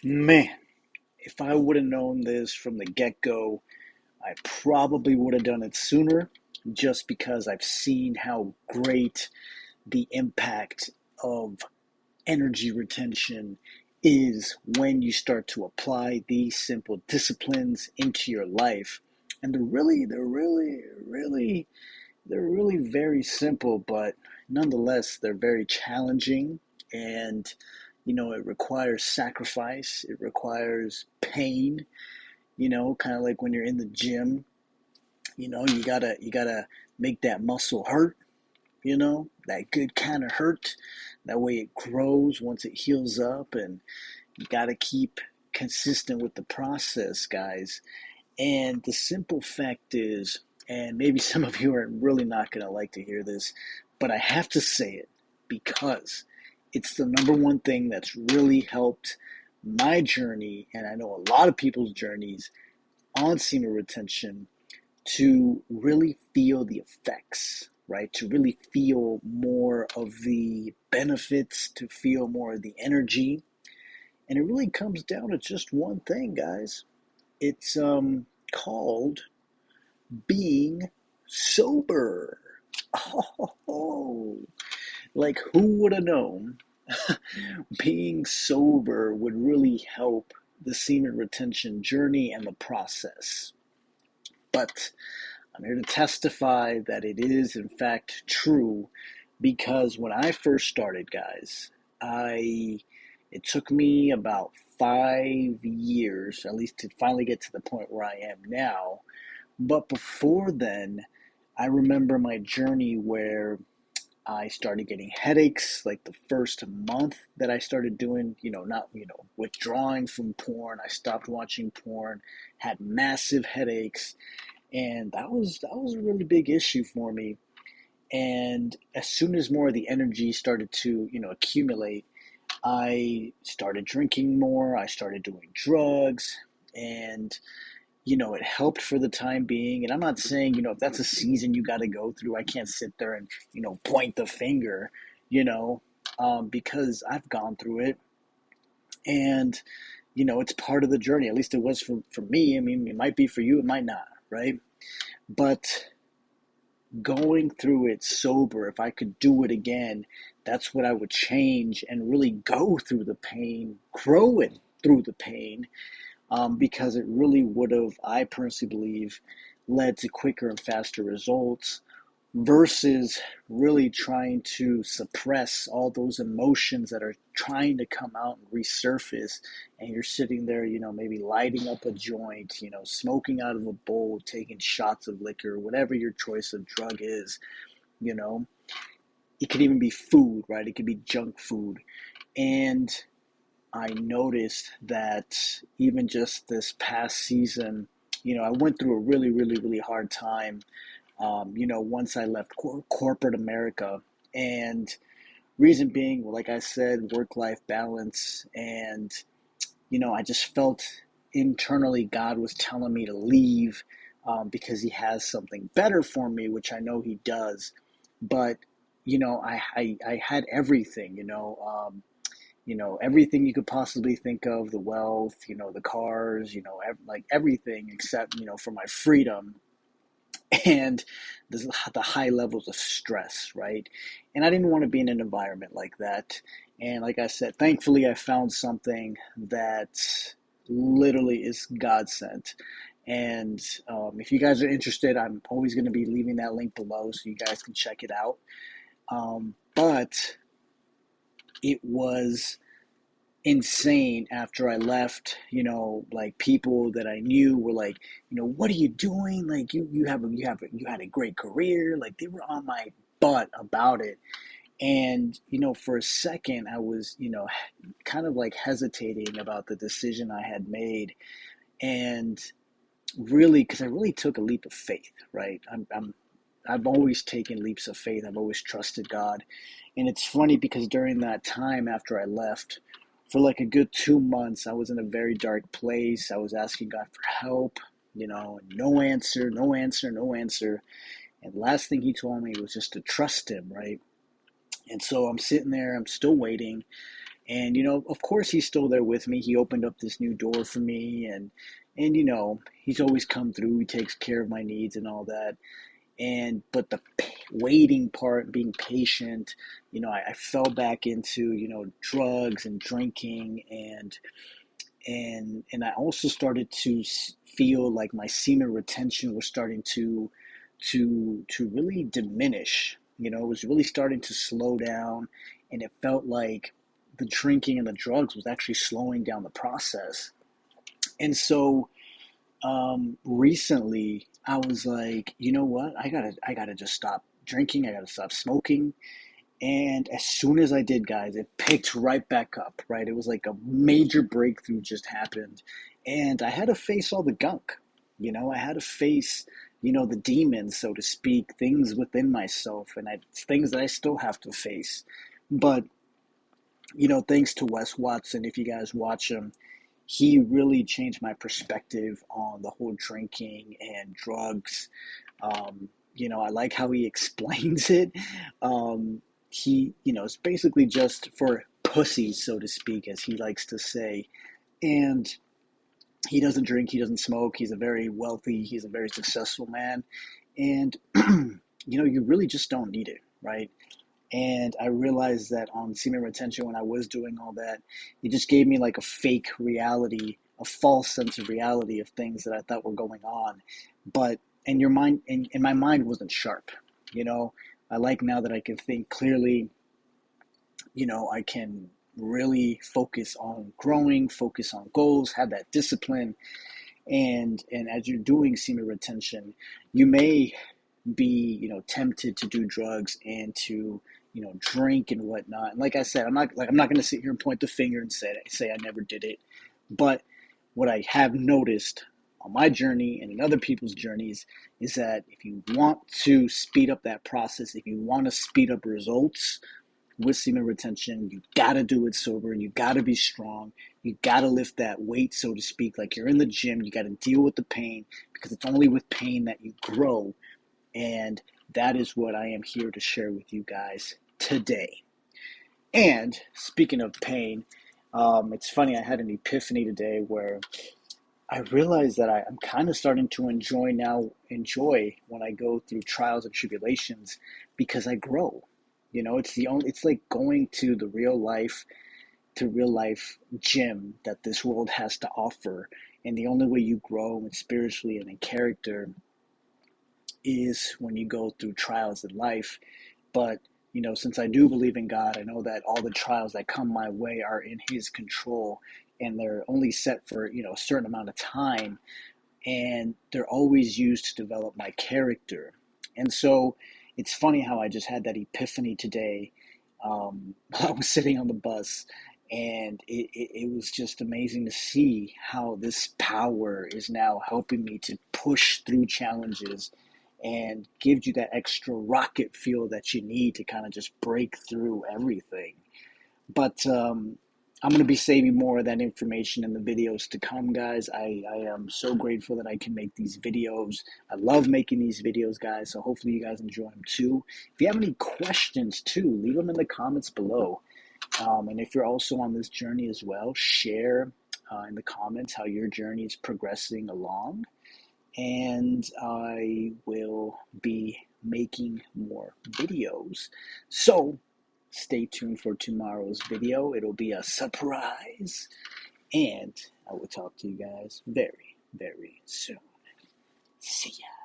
Man, if I would have known this from the get go, I probably would have done it sooner just because I've seen how great the impact of energy retention is when you start to apply these simple disciplines into your life. And they're really very simple, but nonetheless, they're very challenging. And, it requires sacrifice, it requires pain, kind of like when you're in the gym, you gotta make that muscle hurt, that good kind of hurt. That way it grows once it heals up, and you gotta keep consistent with the process, guys. And the simple fact is, and maybe some of you are really not going to like to hear this, but I have to say it because it's the number one thing that's really helped my journey, and I know a lot of people's journeys on semen retention, to really feel the effects, right? To really feel more of the benefits, to feel more of the energy. And it really comes down to just one thing, guys. It's called being sober. Oh, like who would have known being sober would really help the semen retention journey and the process? But I'm here to testify that it is in fact true, because when I first started, guys, I it took me about 5 years at least to finally get to the point where I am now. But before then, I remember my journey where I started getting headaches like the first month that I started doing, not, withdrawing from porn. I stopped watching porn, had massive headaches, and that was a really big issue for me. And as soon as more of the energy started to, accumulate, I started drinking more, I started doing drugs, and it helped for the time being. And I'm not saying, if that's a season you got to go through, I can't sit there and, point the finger, you know, because I've gone through it. And, it's part of the journey. At least it was for me. I mean, it might be for you, it might not, right? But going through it sober, if I could do it again, that's what I would change and really go through the pain, grow it through the pain, because it really would have, I personally believe, led to quicker and faster results versus really trying to suppress all those emotions that are trying to come out and resurface. And you're sitting there, maybe lighting up a joint, smoking out of a bowl, taking shots of liquor, whatever your choice of drug is, you know. It could even be food, right? It could be junk food. And I noticed that even just this past season, I went through a really, really, really hard time, once I left corporate America. And reason being, well, like I said, work-life balance. And, I just felt internally God was telling me to leave, because he has something better for me, which I know he does. But, I had everything, everything you could possibly think of, the wealth, the cars, like everything except, for my freedom and the high levels of stress, right? And I didn't want to be in an environment like that. And like I said, thankfully, I found something that literally is God sent. And if you guys are interested, I'm always going to be leaving that link below so you guys can check it out. But it was insane after I left. Like people that I knew were like, what are you doing? Like you had a great career. Like they were on my butt about it. And for a second I was, kind of like hesitating about the decision I had made. And really, because I really took a leap of faith, right? I've always taken leaps of faith. I've always trusted God. And it's funny because during that time after I left, for like a good 2 months, I was in a very dark place. I was asking God for help, no answer, no answer, no answer. And the last thing he told me was just to trust him, right? And so I'm sitting there, I'm still waiting. And of course, he's still there with me. He opened up this new door for me, and he's always come through. He takes care of my needs and all that. And but the waiting part, being patient, I fell back into drugs and drinking, and I also started to feel like my semen retention was starting to really diminish. It was really starting to slow down, and it felt like the drinking and the drugs was actually slowing down the process. And so recently I was like, you know what? I gotta just stop drinking. I gotta stop smoking. And as soon as I did, guys, it picked right back up, right? It was like a major breakthrough just happened. And I had to face all the gunk. I had to face, the demons, so to speak, things within myself, and things that I still have to face. But, thanks to Wes Watson, if you guys watch him, he really changed my perspective on the whole drinking and drugs. I like how he explains it. It's basically just for pussies, so to speak, as he likes to say. And he doesn't drink, he doesn't smoke. He's a very successful man. And, you really just don't need it, right? And I realized that on semen retention, when I was doing all that, it just gave me like a fake reality, a false sense of reality of things that I thought were going on. But and your mind and my mind wasn't sharp. You know, I like now that I can think clearly. I can really focus on growing, focus on goals, have that discipline, and as you're doing semen retention, you may be tempted to do drugs and to drink and whatnot. And like I said, I'm not going to sit here and point the finger and say I never did it. But what I have noticed on my journey and in other people's journeys is that if you want to speed up that process, if you want to speed up results with semen retention, you gotta do it sober, and you gotta be strong. You gotta lift that weight, so to speak, like you're in the gym. You gotta deal with the pain, because it's only with pain that you grow. And that is what I am here to share with you guys today. And speaking of pain, it's funny, I had an epiphany today where I realized that I'm kind of starting to enjoy when I go through trials and tribulations, because I grow. It's like going to real life gym that this world has to offer. And the only way you grow and spiritually and in character is when you go through trials in life. But since I do believe in God, I know that all the trials that come my way are in His control, and they're only set for a certain amount of time, and they're always used to develop my character. And so it's funny how I just had that epiphany today. I was sitting on the bus, and it was just amazing to see how this power is now helping me to push through challenges and gives you that extra rocket fuel that you need to kind of just break through everything. But I'm going to be saving more of that information in the videos to come, guys. I am so grateful that I can make these videos. I love making these videos, guys, so hopefully you guys enjoy them too. If you have any questions too, leave them in the comments below. And if you're also on this journey as well, share in the comments how your journey is progressing along. And I will be making more videos. So stay tuned for tomorrow's video. It'll be a surprise. And I will talk to you guys very, very soon. See ya.